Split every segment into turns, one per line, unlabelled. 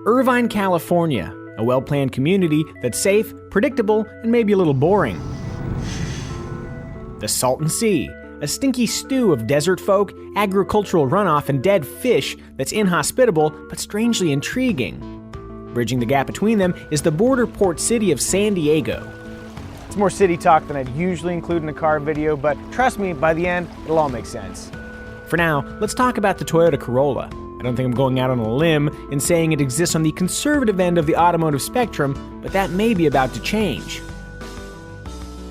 Irvine, California, a well-planned community that's safe, predictable, and maybe a little boring. The Salton Sea, a stinky stew of desert folk, agricultural runoff, and dead fish that's inhospitable but strangely intriguing. Bridging the gap between them is the border port city of San Diego.
It's more city talk than I'd usually include in a car video, but trust me, by the end, it'll all make sense.
For now, let's talk about the Toyota Corolla. I don't think I'm going out on a limb in saying it exists on the conservative end of the automotive spectrum, but that may be about to change.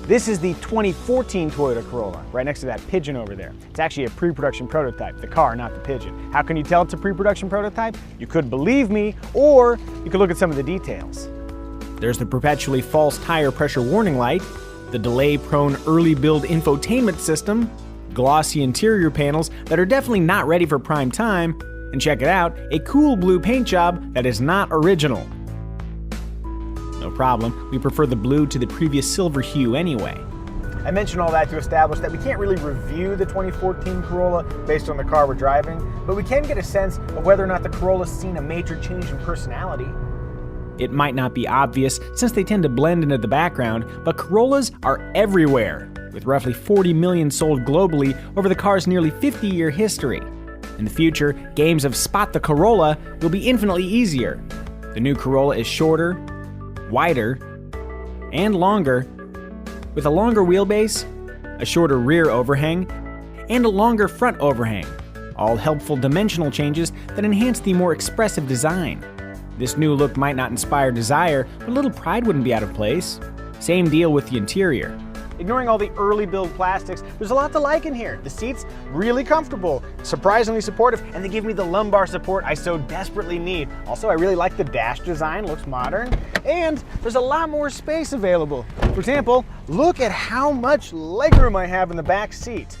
This is the 2014 Toyota Corolla, right next to that pigeon over there. It's actually a pre-production prototype, the car, not the pigeon. How can you tell it's a pre-production prototype? You could believe me, or you could look at some of the details.
There's the perpetually false tire pressure warning light, the delay-prone early build infotainment system, glossy interior panels that are definitely not ready for prime time, and check it out, a cool blue paint job that is not original. No problem, we prefer the blue to the previous silver hue anyway.
I mention all that to establish that we can't really review the 2014 Corolla based on the car we're driving, but we can get a sense of whether or not the Corolla's seen a major change in personality.
It might not be obvious since they tend to blend into the background, but Corollas are everywhere, with roughly 40 million sold globally over the car's nearly 50-year history. In the future, games of Spot the Corolla will be infinitely easier. The new Corolla is shorter, wider, and longer, with a longer wheelbase, a shorter rear overhang, and a longer front overhang, all helpful dimensional changes that enhance the more expressive design. This new look might not inspire desire, but a little pride wouldn't be out of place. Same deal with the interior.
Ignoring all the early build plastics, there's a lot to like in here. The seats, really comfortable, surprisingly supportive, and they give me the lumbar support I so desperately need. Also, I really like the dash design, looks modern, and there's a lot more space available. For example, look at how much legroom I have in the back seat.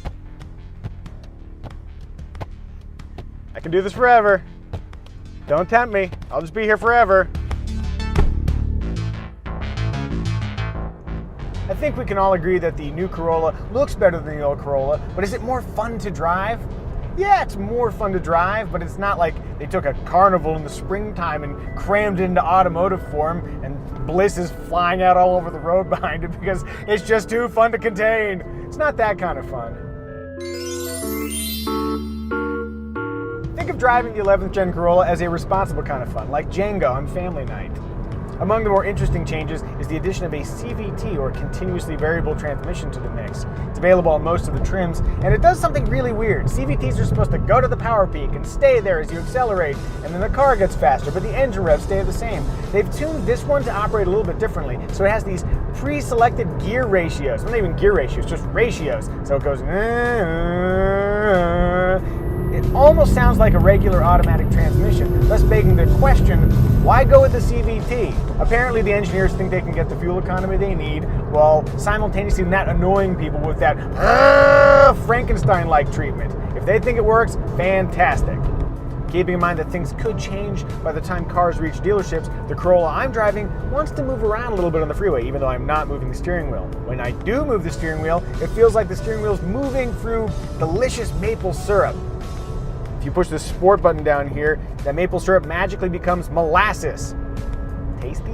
I can do this forever. Don't tempt me, I'll just be here forever. I think we can all agree that the new Corolla looks better than the old Corolla, but is it more fun to drive? Yeah, it's more fun to drive, but it's not like they took a carnival in the springtime and crammed it into automotive form and bliss is flying out all over the road behind it because it's just too fun to contain. It's not that kind of fun. Think of driving the 11th gen Corolla as a responsible kind of fun, like Jenga on family night. Among the more interesting changes is the addition of a CVT, or continuously variable transmission, to the mix. It's available on most of the trims, and it does something really weird. CVTs are supposed to go to the power peak and stay there as you accelerate, and then the car gets faster, but the engine revs stay the same. They've tuned this one to operate a little bit differently, so it has these pre-selected gear ratios. Not even gear ratios, just ratios. So it goes... It almost sounds like a regular automatic transmission, thus begging the question, why go with the CVT? Apparently the engineers think they can get the fuel economy they need, while simultaneously not annoying people with that Frankenstein-like treatment. If they think it works, fantastic. Keeping in mind that things could change by the time cars reach dealerships, the Corolla I'm driving wants to move around a little bit on the freeway, even though I'm not moving the steering wheel. When I do move the steering wheel, it feels like the steering wheel's moving through delicious maple syrup. If you push the sport button down here, that maple syrup magically becomes molasses. Tasty?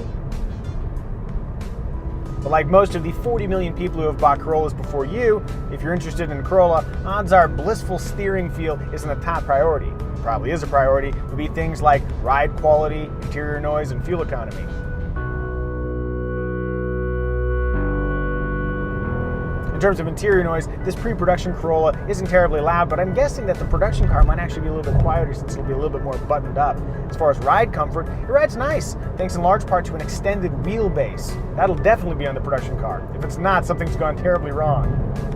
But like most of the 40 million people who have bought Corollas before you, if you're interested in a Corolla, odds are blissful steering feel isn't a top priority. Probably is a priority, would be things like ride quality, interior noise, and fuel economy. In terms of interior noise, this pre-production Corolla isn't terribly loud, but I'm guessing that the production car might actually be a little bit quieter since it'll be a little bit more buttoned up. As far as ride comfort, it rides nice, thanks in large part to an extended wheelbase. That'll definitely be on the production car. If it's not, something's gone terribly wrong.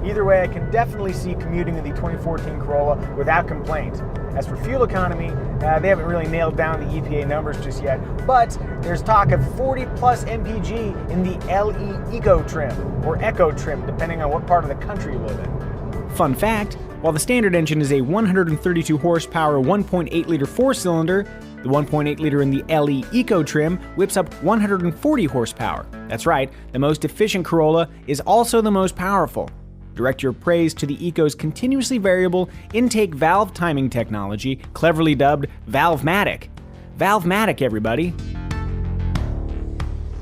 Either way, I can definitely see commuting in the 2014 Corolla without complaint. As for fuel economy, they haven't really nailed down the EPA numbers just yet, but there's talk of 40 plus mpg in the LE Eco trim, or Eco trim, depending on what part of the country you live in.
Fun fact, while the standard engine is a 132 horsepower 1.8 liter four-cylinder, the 1.8 liter in the LE Eco trim whips up 140 horsepower. That's right, the most efficient Corolla is also the most powerful. Direct your praise to the Eco's continuously variable intake valve timing technology, cleverly dubbed Valvematic. Valvematic, everybody!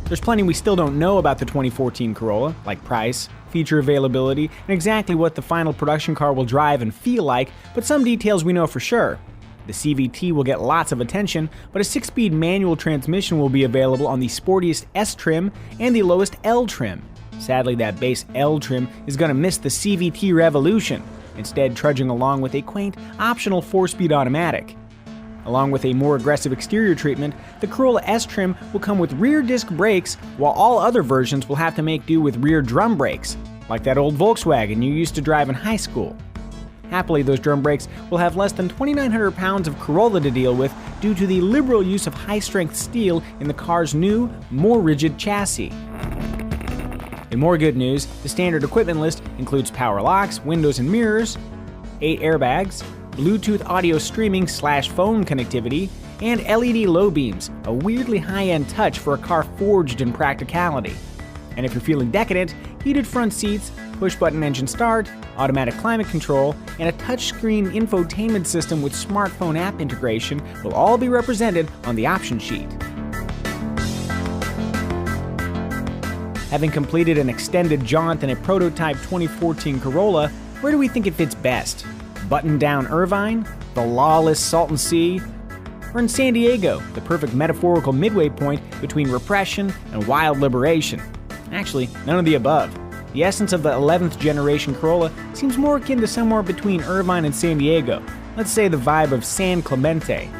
There's plenty we still don't know about the 2014 Corolla, like price, feature availability, and exactly what the final production car will drive and feel like, but some details we know for sure. The CVT will get lots of attention, but a 6-speed manual transmission will be available on the sportiest S trim and the lowest L trim. Sadly, that base L trim is going to miss the CVT revolution, instead trudging along with a quaint, optional 4-speed automatic. Along with a more aggressive exterior treatment, the Corolla S trim will come with rear disc brakes, while all other versions will have to make do with rear drum brakes, like that old Volkswagen you used to drive in high school. Happily, those drum brakes will have less than 2,900 pounds of Corolla to deal with due to the liberal use of high-strength steel in the car's new, more rigid chassis. In more good news, the standard equipment list includes power locks, windows and mirrors, 8 airbags, Bluetooth audio streaming / phone connectivity, and LED low beams, a weirdly high-end touch for a car forged in practicality. And if you're feeling decadent, heated front seats, push-button engine start, automatic climate control, and a touchscreen infotainment system with smartphone app integration will all be represented on the option sheet. Having completed an extended jaunt in a prototype 2014 Corolla, where do we think it fits best? Button-down Irvine, the lawless Salton Sea, or in San Diego, the perfect metaphorical midway point between repression and wild liberation? Actually, none of the above. The essence of the 11th generation Corolla seems more akin to somewhere between Irvine and San Diego. Let's say the vibe of San Clemente.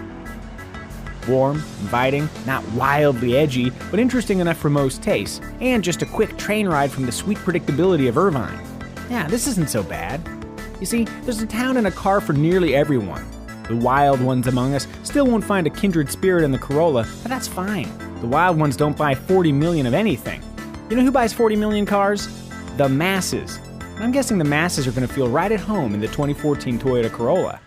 Warm, inviting, not wildly edgy, but interesting enough for most tastes, and just a quick train ride from the sweet predictability of Irvine. Yeah, this isn't so bad. You see, there's a town and a car for nearly everyone. The wild ones among us still won't find a kindred spirit in the Corolla, but that's fine. The wild ones don't buy 40 million of anything. You know who buys 40 million cars? The masses. I'm guessing the masses are going to feel right at home in the 2014 Toyota Corolla.